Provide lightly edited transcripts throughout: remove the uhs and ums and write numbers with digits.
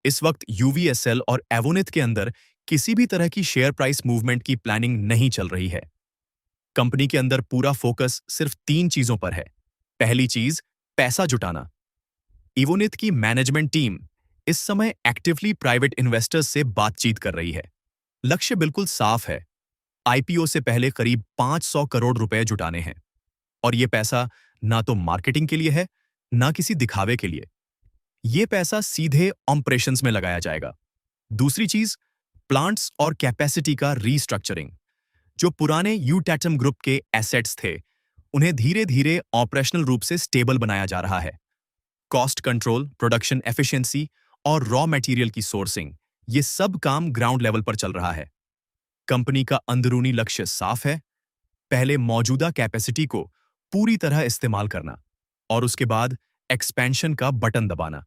इस वक्त यूवीएसएल और एवोनिथ के अंदर किसी भी तरह की शेयर प्राइस मूवमेंट की प्लानिंग नहीं चल रही है। कंपनी के अंदर पूरा फोकस सिर्फ 3 चीजों पर है। पहली चीज, पैसा जुटाना। इवोनिथ की मैनेजमेंट टीम इस समय एक्टिवली प्राइवेट इन्वेस्टर्स से बातचीत कर रही है। लक्ष्य बिल्कुल साफ है, आईपीओ से पहले करीब 500 करोड़ रुपए जुटाने हैं। और ये पैसा ना तो मार्केटिंग के लिए है, ना किसी दिखावे के लिए। ये पैसा सीधे ऑपरेशंस में लगाया जाएगा। दूसरी चीज, प्लांट्स और कैपेसिटी का रीस्ट्रक्चरिंग। जो पुराने यूटैटम ग्रुप के एसेट्स थे, उन्हें धीरे धीरे ऑपरेशनल रूप से स्टेबल बनाया जा रहा है। कॉस्ट कंट्रोल, प्रोडक्शन एफिशिएंसी और रॉ मटेरियल की सोर्सिंग, ये सब काम ग्राउंड लेवल पर चल रहा है। कंपनी का अंदरूनी लक्ष्य साफ है, पहले मौजूदा कैपेसिटी को पूरी तरह इस्तेमाल करना और उसके बाद एक्सपेंशन का बटन दबाना।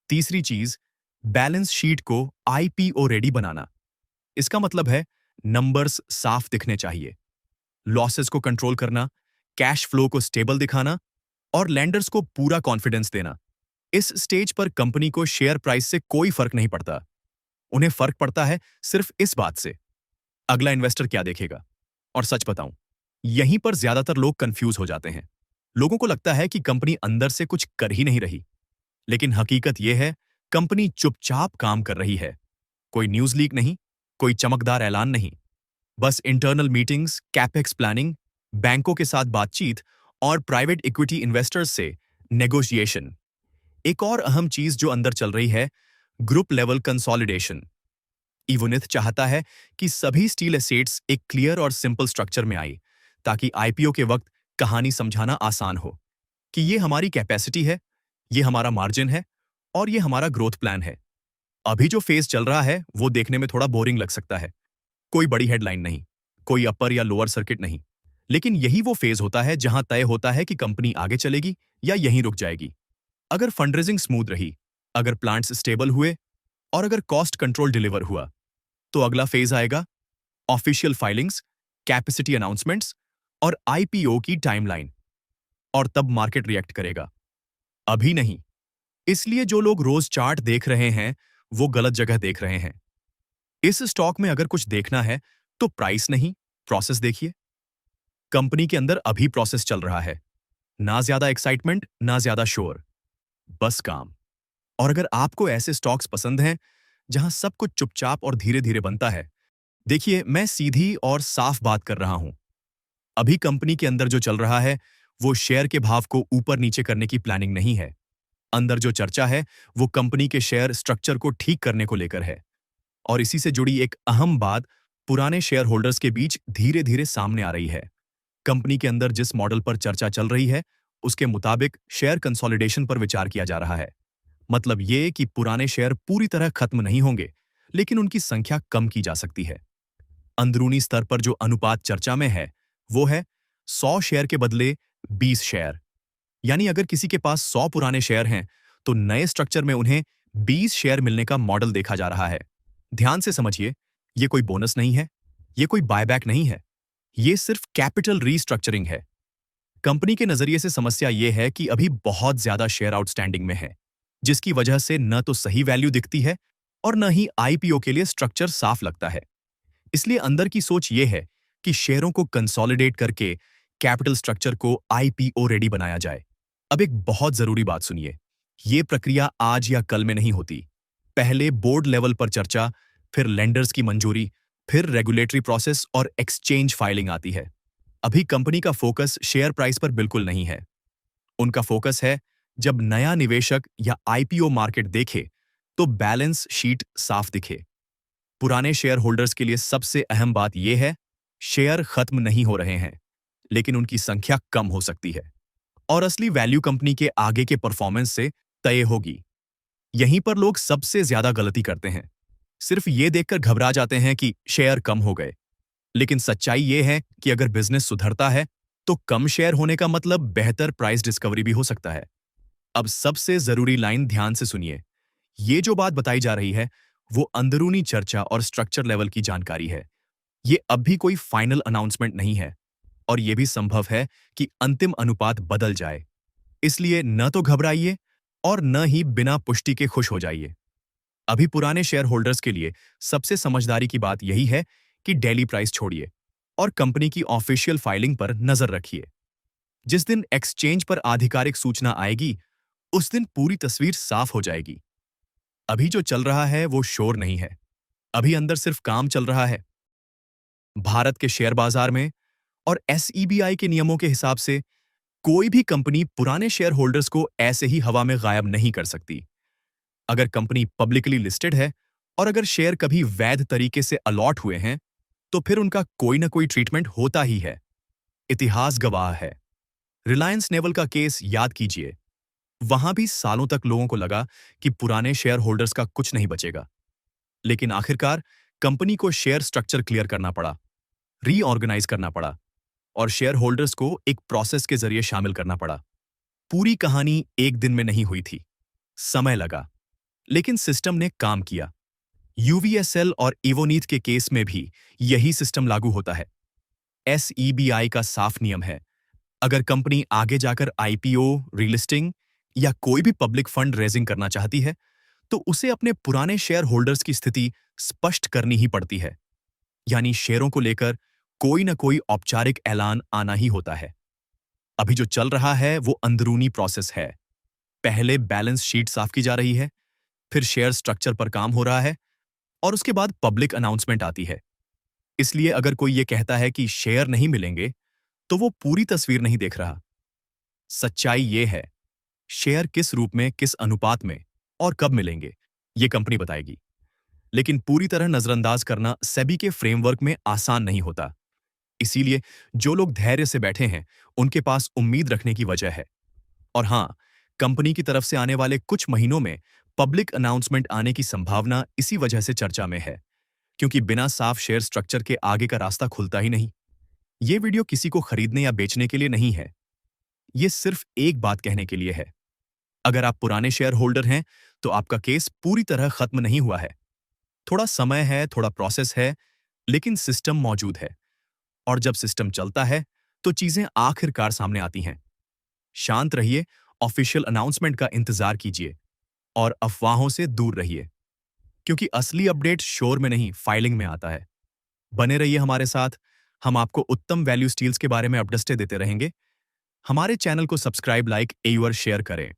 तीसरी चीज, बैलेंस शीट को आईपीओ रेडी बनाना। इसका मतलब है नंबर्स साफ दिखने चाहिए, लॉसेस को कंट्रोल करना, कैश फ्लो को स्टेबल दिखाना और लेंडर्स को पूरा कॉन्फिडेंस देना। इस स्टेज पर कंपनी को शेयर प्राइस से कोई फर्क नहीं पड़ता। उन्हें फर्क पड़ता है सिर्फ इस बात से, अगला इन्वेस्टर क्या देखेगा। और सच बताऊं, यहीं पर ज्यादातर लोग कंफ्यूज हो जाते हैं। लोगों को लगता है कि कंपनी अंदर से कुछ कर ही नहीं रही, लेकिन हकीकत यह है, कंपनी चुपचाप काम कर रही है। कोई न्यूज लीक नहीं, कोई चमकदार ऐलान नहीं, बस इंटरनल मीटिंग्स, कैपेक्स प्लानिंग, बैंकों के साथ बातचीत और प्राइवेट इक्विटी इन्वेस्टर्स से नेगोशिएशन। एक और अहम चीज जो अंदर चल रही है, ग्रुप लेवल कंसोलिडेशन। इवोनिथ चाहता है कि सभी स्टील एसेट्स एक क्लियर और सिंपल स्ट्रक्चर में आए, ताकि आईपीओ के वक्त कहानी समझाना आसान हो कि ये हमारी कैपेसिटी है, ये हमारा मार्जिन है और ये हमारा ग्रोथ प्लान है। अभी जो फेज चल रहा है वो देखने में थोड़ा बोरिंग लग सकता है। कोई बड़ी हेडलाइन नहीं, कोई अपर या लोअर सर्किट नहीं, लेकिन यही वो फेज होता है जहां तय होता है कि कंपनी आगे चलेगी या यहीं रुक जाएगी। अगर फंडरेजिंग स्मूथ रही, अगर प्लांट्स स्टेबल हुए और अगर कॉस्ट कंट्रोल डिलीवर हुआ, तो अगला फेज आएगा ऑफिशियल फाइलिंग्स, कैपेसिटी अनाउंसमेंट्स और आईपीओ की टाइमलाइन। और तब मार्केट रिएक्ट करेगा, अभी नहीं। इसलिए जो लोग रोज चार्ट देख रहे हैं वो गलत जगह देख रहे हैं। इस स्टॉक में अगर कुछ देखना है तो प्राइस नहीं, प्रोसेस देखिए। कंपनी के अंदर अभी प्रोसेस चल रहा है, ना ज्यादा एक्साइटमेंट, ना ज्यादा शोर, बस काम। और अगर आपको ऐसे स्टॉक्स पसंद हैं जहां सब कुछ चुपचाप और धीरे धीरे बनता है, देखिए मैं सीधी और साफ बात कर रहा हूं। अभी कंपनी के अंदर जो चल रहा है वो शेयर के भाव को ऊपर नीचे करने की प्लानिंग नहीं है। अंदर जो चर्चा है वो कंपनी के शेयर स्ट्रक्चर को ठीक करने को लेकर है। और इसी से जुड़ी एक अहम बात पुराने शेयर होल्डर्स के बीच धीरे धीरे सामने आ रही है। कंपनी के अंदर जिस मॉडल पर चर्चा चल रही है उसके मुताबिक शेयर कंसोलिडेशन पर विचार किया जा रहा है। मतलब ये कि पुराने शेयर पूरी तरह खत्म नहीं होंगे, लेकिन उनकी संख्या कम की जा सकती है। अंदरूनी स्तर पर जो अनुपात चर्चा में है वो है 100 शेयर के बदले 20 शेयर। यानी अगर किसी के पास 100 पुराने शेयर हैं तो नए स्ट्रक्चर में उन्हें 20 शेयर मिलने का मॉडल देखा जा रहा है। ध्यान से समझिए, ये कोई बोनस नहीं है, ये कोई बायबैक नहीं है, ये सिर्फ कैपिटल रीस्ट्रक्चरिंग है। कंपनी के नजरिए से समस्या ये है कि अभी बहुत ज्यादा शेयर आउटस्टैंडिंग में है, जिसकी वजह से न तो सही वैल्यू दिखती है और न ही आईपीओ के लिए स्ट्रक्चर साफ लगता है। इसलिए अंदर की सोच ये है कि शेयरों को कंसोलिडेट करके कैपिटल स्ट्रक्चर को आईपीओ रेडी बनाया जाए। अब एक बहुत जरूरी बात सुनिए, ये प्रक्रिया आज या कल में नहीं होती। पहले बोर्ड लेवल पर चर्चा, फिर लेंडर्स की मंजूरी, फिर रेगुलेटरी प्रोसेस और एक्सचेंज फाइलिंग आती है। अभी कंपनी का फोकस शेयर प्राइस पर बिल्कुल नहीं है। उनका फोकस है जब नया निवेशक या आईपीओ मार्केट देखे तो बैलेंस शीट साफ दिखे। पुराने शेयर होल्डर्स के लिए सबसे अहम बात यह है, शेयर खत्म नहीं हो रहे हैं, लेकिन उनकी संख्या कम हो सकती है और असली वैल्यू कंपनी के आगे के परफॉर्मेंस से तय होगी। यहीं पर लोग सबसे ज्यादा गलती करते हैं, सिर्फ ये देखकर घबरा जाते हैं कि शेयर कम हो गए। लेकिन सच्चाई ये है कि अगर बिजनेस सुधरता है तो कम शेयर होने का मतलब बेहतर प्राइस डिस्कवरी भी हो सकता है। अब सबसे जरूरी लाइन ध्यान से सुनिए, ये जो बात बताई जा रही है वो अंदरूनी चर्चा और स्ट्रक्चर लेवल की जानकारी है। ये अब भी कोई फाइनल अनाउंसमेंट नहीं है और यह भी संभव है कि अंतिम अनुपात बदल जाए। इसलिए न तो घबराइए और न ही बिना पुष्टि के खुश हो जाइए। अभी पुराने शेयर होल्डर्स के लिए सबसे समझदारी की बात यही है कि डेली प्राइस छोड़िए और कंपनी की ऑफिशियल फाइलिंग पर नजर रखिए। जिस दिन एक्सचेंज पर आधिकारिक सूचना आएगी, उस दिन पूरी तस्वीर साफ हो जाएगी। अभी जो चल रहा है वो शोर नहीं है, अभी अंदर सिर्फ काम चल रहा है। भारत के शेयर बाजार में और एसईबीआई के नियमों के हिसाब से कोई भी कंपनी पुराने शेयर होल्डर्स को ऐसे ही हवा में गायब नहीं कर सकती। अगर कंपनी पब्लिकली लिस्टेड है और अगर शेयर कभी वैध तरीके से अलॉट हुए हैं, तो फिर उनका कोई ना कोई ट्रीटमेंट होता ही है। इतिहास गवाह है। रिलायंस नेवल का केस याद कीजिए। वहां भी सालों तक लोगों को लगा कि पुराने शेयर होल्डर्स का कुछ नहीं बचेगा, लेकिन आखिरकार कंपनी को शेयर स्ट्रक्चर क्लियर करना पड़ा, रीऑर्गेनाइज करना पड़ा और शेयर होल्डर्स को एक प्रोसेस के जरिए शामिल करना पड़ा। पूरी कहानी एक दिन में नहीं हुई थी, समय लगा, लेकिन सिस्टम ने काम किया। यूवीएसएल और इवोनीत के केस में भी यही सिस्टम लागू होता है। एसईबीआई का साफ नियम है, अगर कंपनी आगे जाकर आईपीओ, रीलिस्टिंग या कोई भी पब्लिक फंड रेजिंग करना चाहती है, तो उसे अपने पुराने शेयर होल्डर्स की स्थिति स्पष्ट करनी ही पड़ती है। यानी शेयरों को लेकर कोई ना कोई औपचारिक ऐलान आना ही होता है। अभी जो चल रहा है वो अंदरूनी प्रोसेस है। पहले बैलेंस शीट साफ की जा रही है, फिर शेयर स्ट्रक्चर पर काम हो रहा है और उसके बाद पब्लिक अनाउंसमेंट आती है। इसलिए अगर कोई ये कहता है कि शेयर नहीं मिलेंगे, तो वो पूरी तस्वीर नहीं देख रहा। सच्चाई ये है, शेयर किस रूप में, किस अनुपात में और कब मिलेंगे, ये कंपनी बताएगी। लेकिन पूरी तरह नजरअंदाज करना सेबी के फ्रेमवर्क में आसान नहीं होता। इसीलिए जो लोग धैर्य से बैठे हैं, उनके पास उम्मीद रखने की वजह है। और हाँ, कंपनी की तरफ से आने वाले कुछ महीनों में पब्लिक अनाउंसमेंट आने की संभावना इसी वजह से चर्चा में है, क्योंकि बिना साफ शेयर स्ट्रक्चर के आगे का रास्ता खुलता ही नहीं। ये वीडियो किसी को खरीदने या बेचने के लिए नहीं है, ये सिर्फ एक बात कहने के लिए है। अगर आप पुराने शेयर होल्डर हैं, तो आपका केस पूरी तरह खत्म नहीं हुआ है। थोड़ा समय है, थोड़ा प्रोसेस है, लेकिन सिस्टम मौजूद है। और जब सिस्टम चलता है, तो चीजें आखिरकार सामने आती हैं। शांत रहिए, ऑफिशियल अनाउंसमेंट का इंतजार कीजिए और अफवाहों से दूर रहिए, क्योंकि असली अपडेट शोर में नहीं, फाइलिंग में आता है। बने रहिए हमारे साथ, हम आपको उत्तम वैल्यू स्टील्स के बारे में अपडेट्स देते रहेंगे। हमारे चैनल को सब्सक्राइब, लाइक, और शेयर करें।